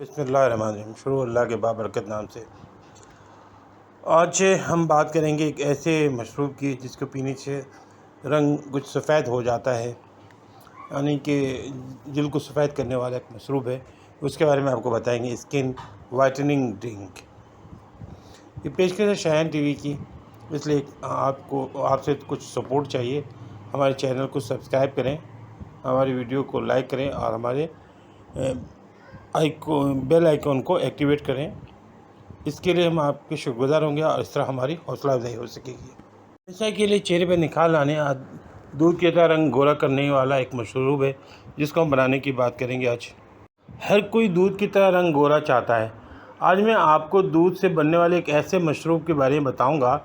बिस्मिल्लाहिर्रहमानिर्रहीम। शुरू अल्लाह के बाबरकत नाम से। आज हम बात करेंगे एक ऐसे मशरूब की जिसको पीने से रंग कुछ सफ़ेद हो जाता है, यानी कि दिल को सफ़ेद करने वाला एक मशरूब है। उसके बारे में आपको बताएंगे। Skin whitening drink. ये पेशकश है शाहीन टीवी की, इसलिए आपसे कुछ सपोर्ट चाहिए। हमारे चैनल को सब्सक्राइब करें, हमारी वीडियो को लाइक करें और हमारे बेल आइकॉन को एक्टिवेट करें। इसके लिए हम आपके शुक्रगुजार होंगे और इस तरह हमारी हौसला अफजाई हो सकेगी। हमेशा के लिए चेहरे पर निखार लाने, दूध की तरह रंग गोरा करने वाला एक मशरूब है जिसको हम बनाने की बात करेंगे आज। हर कोई दूध की तरह रंग गोरा चाहता है। आज मैं आपको दूध से बनने वाले एक ऐसे मशरूब के बारे में बताऊंगा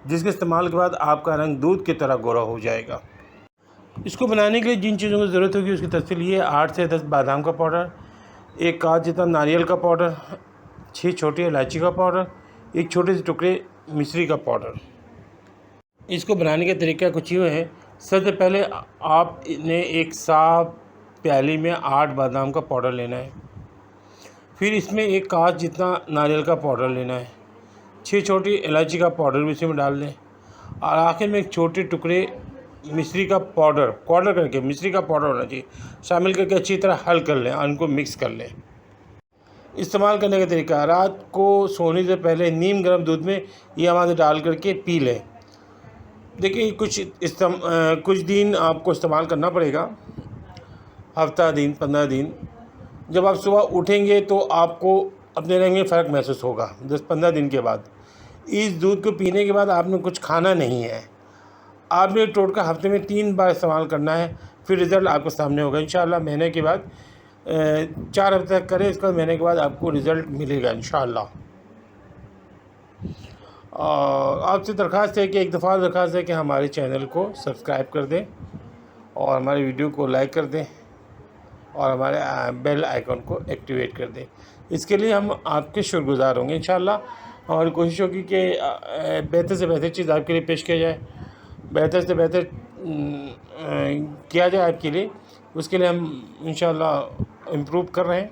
जिसके इस्तेमाल के बाद आपका रंग दूध की तरह गोरा हो जाएगा। इसको बनाने के लिए जिन चीज़ों की ज़रूरत होगी उसकी तफसील ये: 8 से 10 बादाम का पाउडर, 1 काज जितना नारियल का पाउडर, 6 छोटी इलायची का पाउडर, 1 छोटे से टुकड़े मिश्री का पाउडर। इसको बनाने का तरीका कुछ यूँ है। सबसे पहले आपने एक साफ प्याली में 8 बादाम का पाउडर लेना है। फिर इसमें 1 काज जितना नारियल का पाउडर लेना है, 6 छोटी इलायची का पाउडर भी इसमें डाल दें और आखिर में 1 छोटे टुकड़े मिश्री का पाउडर करके मिश्री का पाउडर होना चाहिए शामिल करके अच्छी तरह हल कर लें और उनको मिक्स कर लें। इस्तेमाल करने का तरीका: रात को सोने से पहले नीम गर्म दूध में ये अमादे डाल करके पी लें। देखिए कुछ दिन आपको इस्तेमाल करना पड़ेगा, हफ्ता दिन 15 दिन। जब आप सुबह उठेंगे तो आपको अपने रंग में फ़र्क महसूस होगा 10-15 दिन के बाद। इस दूध को पीने के बाद आपने कुछ खाना नहीं है। आपने टोटका हफ्ते में 3 बार इस्तेमाल करना है, फिर रिज़ल्ट आपके सामने होगा इंशाअल्लाह। महीने के बाद 4 हफ्ते तक करें, इसका महीने के बाद आपको रिज़ल्ट मिलेगा इंशाअल्लाह। आपसे दरख्वास्त है कि हमारे चैनल को सब्सक्राइब कर दें और हमारी वीडियो को लाइक कर दें और हमारे बेल आइकॉन को एक्टिवेट कर दें। इसके लिए हम आपके शुक्रगुजार होंगे इंशाअल्लाह। हमारी कोशिश होगी कि बेहतर से बेहतर चीज़ आपके लिए पेश किया जाए, बेहतर से बेहतर किया जाए आपके लिए। उसके लिए हम इंशाअल्लाह इम्प्रूव कर रहे हैं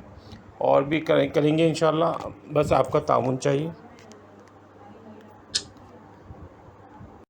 और भी करेंगे इंशाअल्लाह। बस आपका ताउन चाहिए।